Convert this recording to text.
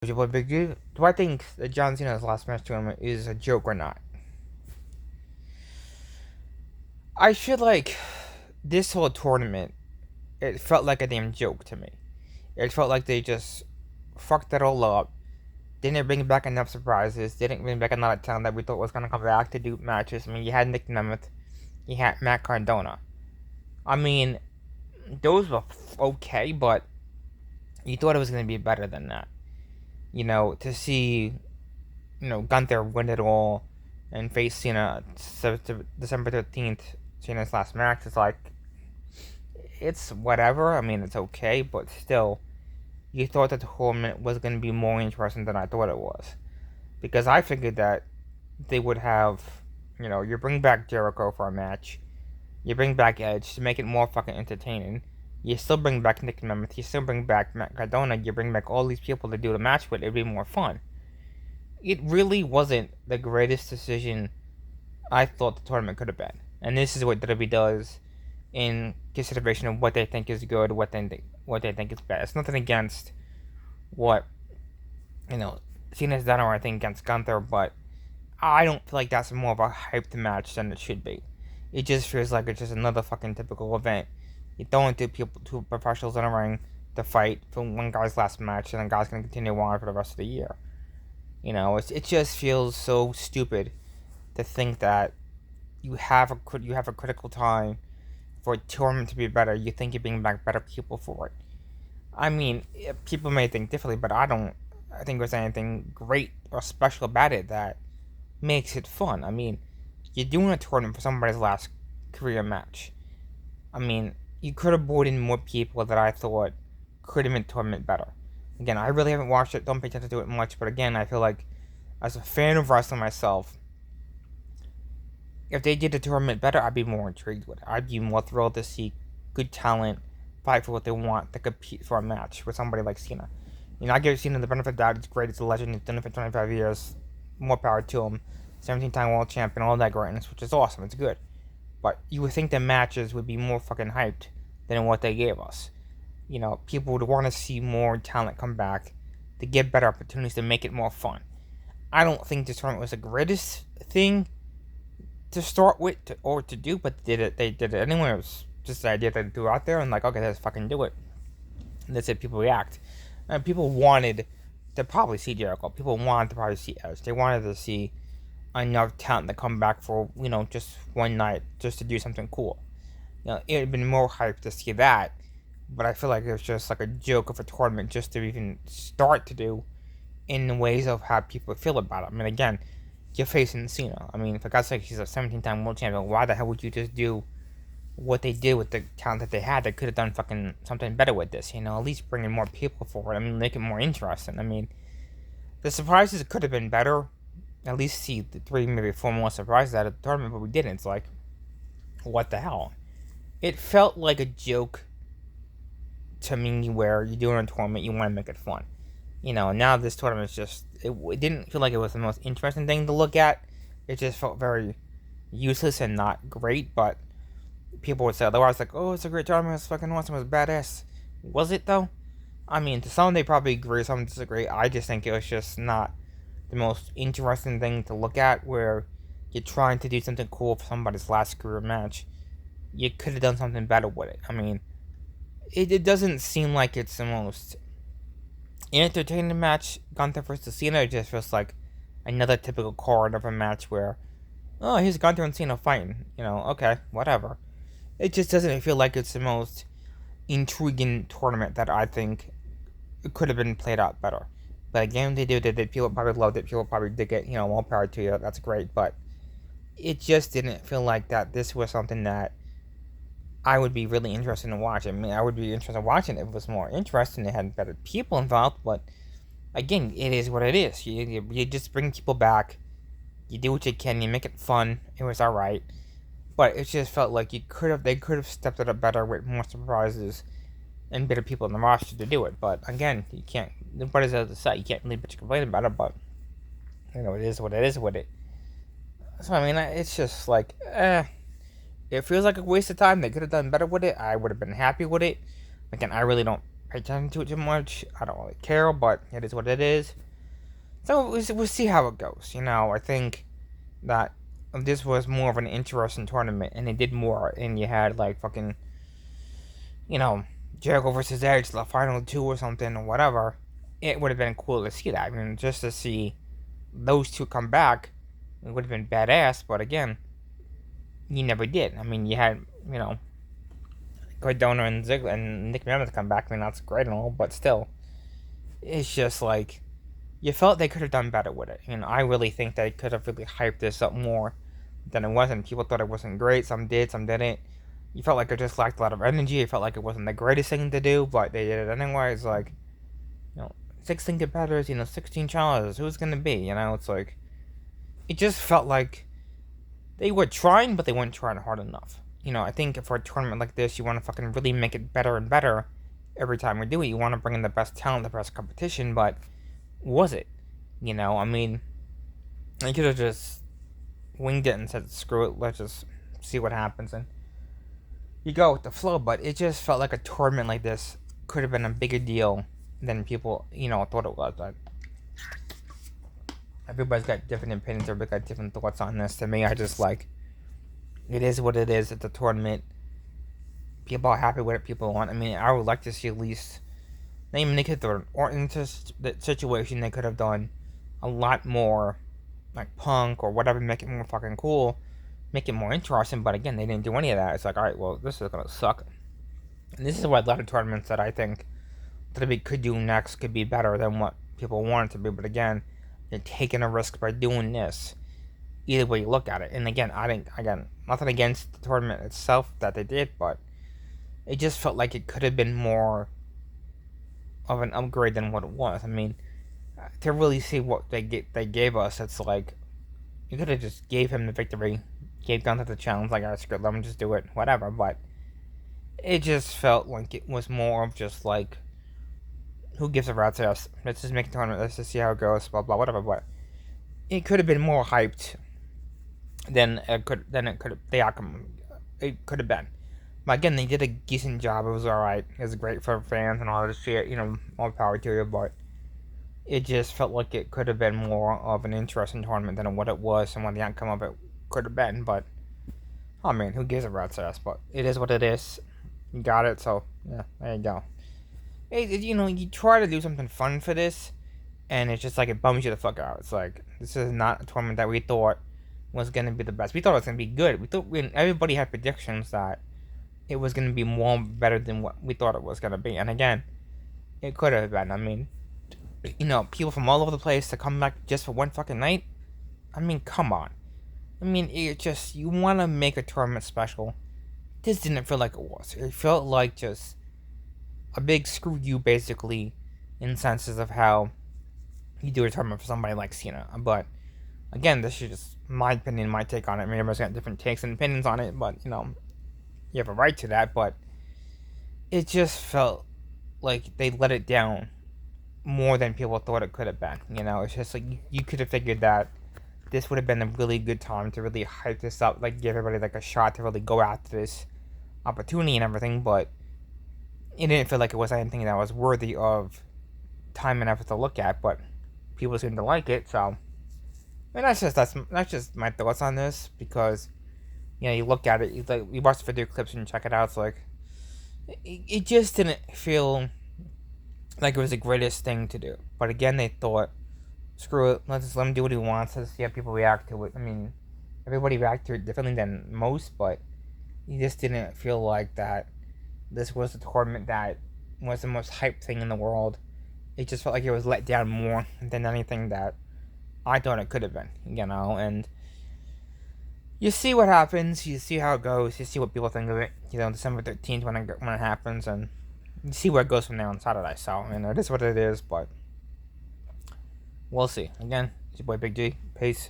your boy Big G. Do I think that John Cena's last match tournament is a joke or not? I feel like this whole tournament, it felt like a damn joke to me. It felt like they just fucked it all up. Didn't bring back enough surprises. Didn't bring back enough talent that we thought was gonna come back to do matches. I mean, you had Nick Nemeth, you had Matt Cardona. I mean, those were okay, but you thought it was gonna be better than that. To see, Gunther win it all and face Cena December 13th, Cena's last match, is like, it's whatever. I mean, it's okay, but still, you thought that the tournament was going to be more interesting than I thought it was. Because I figured that they would have, you bring back Jericho for a match, you bring back Edge to make it more fucking entertaining, you still bring back Nick Nemeth, you still bring back Matt Cardona, you bring back all these people to do the match with, it'd be more fun. It really wasn't the greatest decision I thought the tournament could have been. And this is what WWE does in consideration of what they think is good, what they think is bad. It's nothing against what Cena's done or I think against Gunther, but I don't feel like that's more of a hyped match than it should be. It just feels like it's just another fucking typical event. You throwing two professionals in a ring to fight for one guy's last match, and the guy's gonna continue on for the rest of the year. It just feels so stupid to think that you have a critical time for a tournament to be better. You think you're bringing back better people for it. I mean, people may think differently, but I don't. I think there's anything great or special about it that makes it fun. I mean, you're doing a tournament for somebody's last career match. I mean, you could have brought in more people that I thought could have made the tournament better. Again, I really haven't watched it, don't pay attention to it much, but again, I feel like, as a fan of wrestling myself, if they did the tournament better, I'd be more intrigued with it. I'd be more thrilled to see good talent fight for what they want to compete for a match with somebody like Cena. I give Cena the benefit of the doubt. He's great. He's a legend. He's done it for 25 years. More power to him. 17-time world champion, all that greatness, which is awesome. It's good. But you would think the matches would be more fucking hyped than what they gave us. People would want to see more talent come back to get better opportunities to make it more fun. I don't think this tournament was the greatest thing to start with or to do, but they did it anyway. It was just the idea that they threw out there and like, okay, let's fucking do it. And that's it. People react. And people wanted to probably see Jericho. People wanted to probably see Edge. They wanted to see enough talent to come back for just one night just to do something cool. It would have been more hype to see that, but I feel like it was just like a joke of a tournament just to even start to do in the ways of how people feel about it. I mean, again, you're facing Cena. I mean, for God's sake, he's a 17-time world champion. Why the hell would you just do what they did with the talent that they had? They could have done fucking something better with this, at least bring in more people for it. I mean, make it more interesting. I mean, the surprises could have been better. At least see the 3, maybe 4 more surprises out of the tournament, but we didn't. It's like, what the hell? It felt like a joke to me where you're doing a tournament, you want to make it fun. Now this tournament is just, it didn't feel like it was the most interesting thing to look at. It just felt very useless and not great, but people would say otherwise, like, oh, it's a great tournament, it's fucking awesome, it's badass. Was it, though? I mean, to some they probably agree, some disagree. I just think it was just not the most interesting thing to look at, where you're trying to do something cool for somebody's last career match. You could have done something better with it. I mean, it doesn't seem like it's the most entertaining match. Gunther versus Cena, it just feels like another typical card of a match where, oh, here's Gunther and Cena fighting. Okay, whatever. It just doesn't feel like it's the most intriguing tournament that I think it could have been played out better. But again, they did it. People probably loved it. People probably dig it. More power to you. That's great. But it just didn't feel like that this was something that I would be really interested in watching. I mean, I would be interested in watching it if it was more interesting. It had better people involved. But again, it is what it is. You just bring people back. You do what you can. You make it fun. It was all right. But it just felt like they could have stepped it up better with more surprises and better people in the roster to do it. But again, you can't. Nobody's able to say. You can't really bitch and complain about it. But it is what it is with it. So I mean, it's just like, it feels like a waste of time. They could have done better with it. I would have been happy with it. Again, I really don't pay attention to it too much. I don't really care, but it is what it is. So we'll see how it goes. I think that this was more of an interesting tournament, and it did more. And you had like fucking, you know, Jericho versus Edge, the final two or something or whatever. It would have been cool to see that. I mean, just to see those two come back, it would have been badass. But again, you never did. I mean, you had Cardona and Ziggler and Nick Mammoth come back. I mean, that's great and all, but still, it's just like you felt they could have done better with it. I really think they could have really hyped this up more than it wasn't. People thought it wasn't great. Some did, some didn't. You felt like it just lacked a lot of energy. It felt like it wasn't the greatest thing to do, but they did it anyway. It's like, 16 competitors, 16 challenges. Who's gonna be? It's like, it just felt like they were trying, but they weren't trying hard enough. I think for a tournament like this, you want to fucking really make it better and better every time we do it. You want to bring in the best talent, the best competition, but was it? I mean, I could have just winged it and said, screw it, let's just see what happens. And you go with the flow, but it just felt like a tournament like this could have been a bigger deal than people, thought it was. But everybody's got different opinions, everybody's got different thoughts on this. To me, I just like, it is what it is. It's a tournament. People are happy with it. People want. I mean, I would like to see at least, not even they could throw Orton into the situation. They could have done a lot more, like Punk or whatever, make it more fucking cool, make it more interesting. But again, they didn't do any of that. It's like, all right, well, this is gonna suck. And this is what a lot of tournaments that I think that we could do next could be better than what people want it to be. But again, you're taking a risk by doing this. Either way you look at it. And again, I think, nothing against the tournament itself that they did, but it just felt like it could have been more of an upgrade than what it was. I mean, to really see what they gave us, it's like, you could have just gave him the victory, gave Gunther the challenge, like, alright, screw it, let him just do it, whatever, but it just felt like it was more of just like, who gives a rat's ass? Let's just make a tournament, let's just see how it goes, blah, blah, whatever, but it could have been more hyped than it could have been. But again, they did a decent job. It was alright. It was great for fans and all this shit. More power to you. But it just felt like it could have been more of an interesting tournament than what it was and what the outcome of it could have been. But, oh man, who gives a rat's ass? But it is what it is. You got it, so, yeah, there you go. You try to do something fun for this, and it's just like it bums you the fuck out. It's like, this is not a tournament that we thought was going to be the best. We thought it was going to be good. Everybody had predictions that it was going to be more better than what we thought it was going to be. And again, it could have been. I mean, people from all over the place to come back just for one fucking night. I mean, come on. I mean, it just, you want to make a tournament special. This didn't feel like it was. It felt like just a big screw you, basically, in senses of how you do a tournament for somebody like Cena. But again, this is just my opinion, my take on it. I mean, everyone's got different takes and opinions on it, but you have a right to that. But it just felt like they let it down more than people thought it could have been. It's just like you could have figured that this would have been a really good time to really hype this up, like give everybody like a shot to really go after this opportunity and everything. But it didn't feel like it was anything that was worthy of time and effort to look at. But people seem to like it, so. And that's just my thoughts on this, because you look at it, you watch the video clips and check it out. It's like it just didn't feel like it was the greatest thing to do. But again, they thought, screw it, let's just let him do what he wants. Let's see how people react to it. I mean, everybody reacted to it differently than most, but you just didn't feel like that this was a tournament that was the most hyped thing in the world. It just felt like it was let down more than anything that I thought it could have been, and you see what happens, you see how it goes, you see what people think of it, December 13th when it happens, and you see where it goes from there on Saturday. So, it is what it is, but we'll see. Again, it's your boy Big G. Peace.